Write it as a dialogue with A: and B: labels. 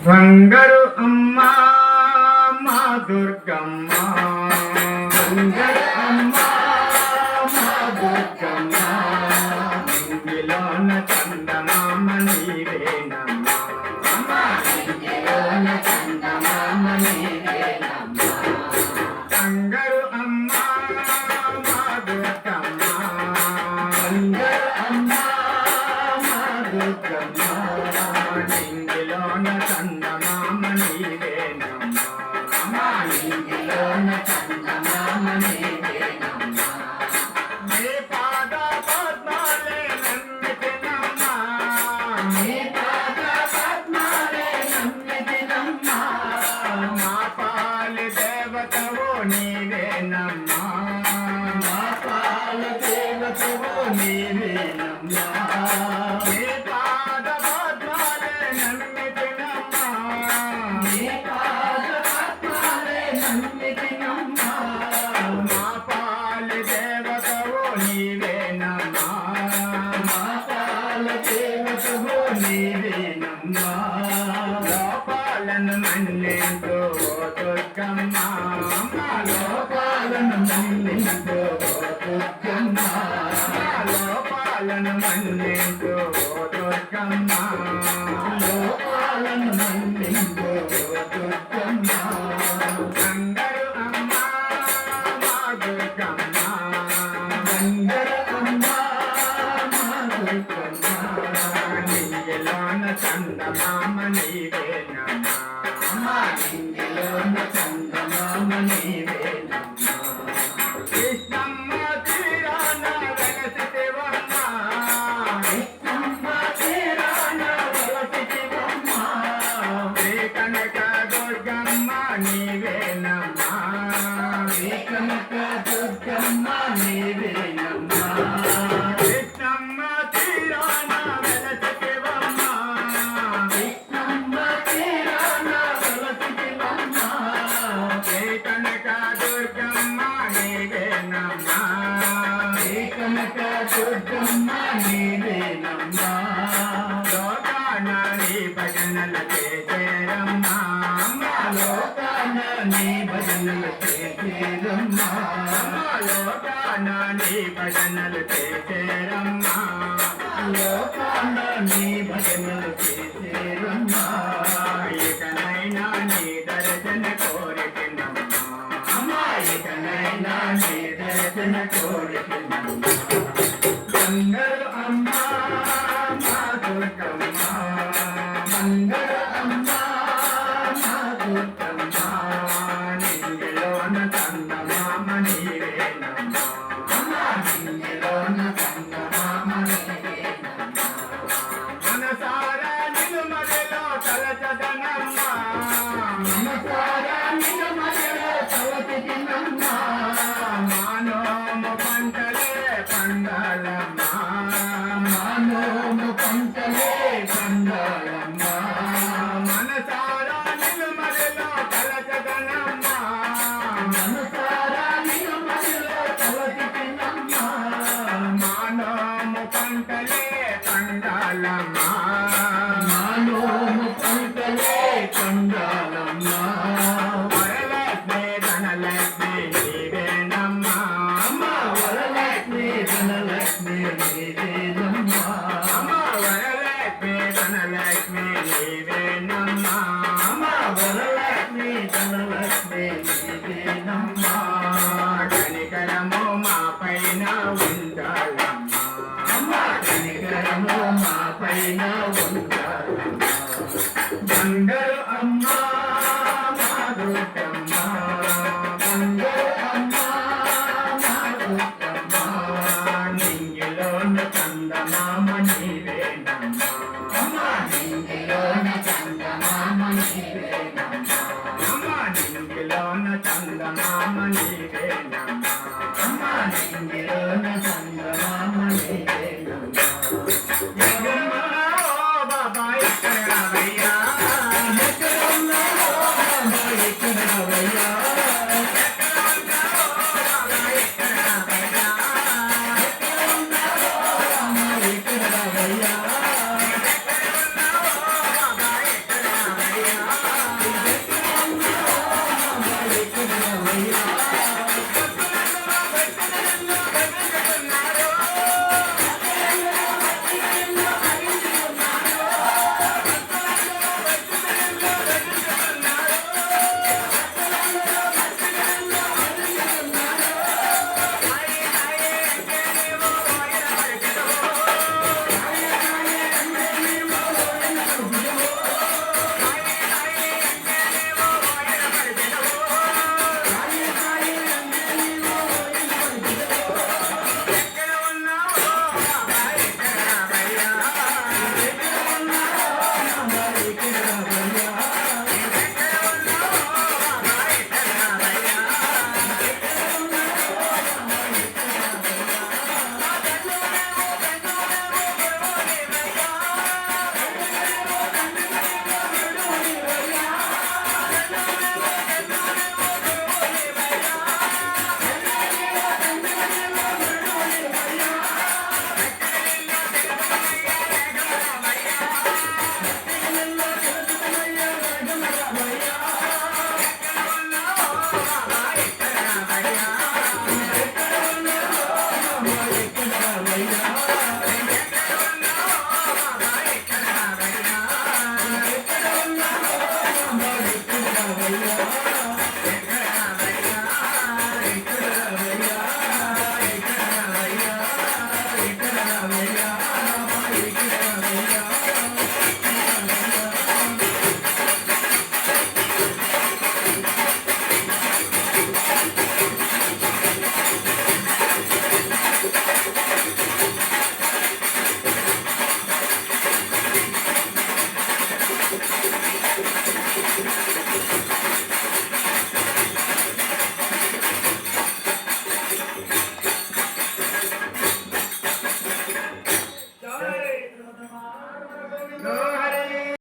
A: వంగరు అమ్మ మా దుర్గమ్మ, వంగరు అమ్మ మా దుర్గమ్మ, ఇంగిలోన చందమామ నీవేనమ్మ, ఇంగిలోన చందమామ నీవేనమ్మ. వంగరు అమ్మ మా దుర్గమ్మ, వంగరు అమ్మ మా దుర్గమ్మ, ఇంగిలోన చందమామ నీవేనమ్మ, ఇంగిలోన చందమామ నీవేనమ్మ. నీ పాద పద్మాలే నమ్మితినమ్మ, నీ పాద పద్మాలే నమ్మితినమ్మ, మా పాలి దేవతవో నీవేనమ్మ, మా పాలి దేవతవో నీవేనమ్మ. నీ పాద పద్మాలే నమ్మితినమ్మ, నీ పాద పద్మాలే నమ్మితినమ్మ, మా పాలి దేవతవో నీవేనమ్మ, మా పాలి దేవతవో నీవేనమ్మ. లోపాలను మన్నించు ఓ దుర్గమ్మ, మా లోపాలను మన్నించు ఓ దుర్గమ్మ, లోపాలను మన్నించు ఓ దుర్గమ్మ, లోపాలను మన్నించు ఓ దుర్గమ్మ. వంగరు అమ్మ మా దుర్గమ్మ, వంగరు అమ్మ మా దుర్గమ్మ, నింగిలోన చందమామ నీవేనమ్మ, నింగిలోన చందమామ నీవేనమ్మ. కృష్ణమ్మ తీరాన వెలసితివమ్మ, కృష్ణమ్మ తీరాన వెలసితివమ్మ, శ్రీ కనక దుర్గమ్మ నీవేనమ్మ, శ్రీ కనక దుర్గమ్మ నీవేనమ్మ. కృష్ణమ్మ తీరాన వెలసితివమ్మ, కృష్ణమ్మ తీరాన వెలసితివమ్మ, శ్రీ కనక దుర్గమ్మ నీవేనమ్మ, శ్రీ కనక దుర్గమ్మ నీవేనమ్మ. లోకాన నీ భజనలు చేసేరమ్మ, లోకాన నీ భజనలు చేసేరమ్మ, లోకాన నీ భజనలు చేసేరమ్మ, లోకాన నీ భజనలు చేసేరమ్మ. ఇకనైనా నీ దర్శన కోరికినమ్మ, ఇకనైనా నీ దర్శన కోరికినమ్మ. వంగరు అమ్మ మా దుర్గమ్మ, వంగరు అమ్మ మా దుర్గమ్మ, నింగిలోన చందమామ నీవేనమ్మ, నింగిలోన చందమామ నీవేనమ్మ. మనసారా నిన్ను మదిలో తలచదనమ్మ, మనసారా నిన్ను మదిలో తలచదనమ్మ, మానోము పంటలే పండాలమ్మ, మానోము పంటలే పండాలమ్మ. మనసారా నిన్ను మదిలో తలచదనమ్మ, మనసారా నిన్ను మదిలో తలచదనమ్మ, మానోము పంటలే పండాలమ్మ, మానోము పంటలే పండాలమ్మ. వరలక్ష్మి ధనలక్ష్మి నీవేనమ్మ, వరలక్ష్మి ధనలక్ష్మి నీవేనమ్మ, వరలక్ష్మి ధనలక్ష్మి నీవేనమ్మ, వరలక్ష్మి ధనలక్ష్మి నీవేనమ్మ. కనికరము మా పైన ఉండాలమ్మ, కనికరము మా పైన ఉండాలమ్మ. వంగరు అమ్మ మా దుర్గమ్మ, వంగరు అమ్మ మా దుర్గమ్మ, నింగిలోన చందమామ నీవేనమ్మ, నింగిలోన చందమామ నీవేనమ్మ, నింగిలోన చందమామ నీవేనమ్మ, నింగిలోన చందమామ నీవేనమ్మ. ఎక్కడున్నా ఓ బాబా ఎక్కడ రావయ్యా, ఎక్కడున్నా ఆ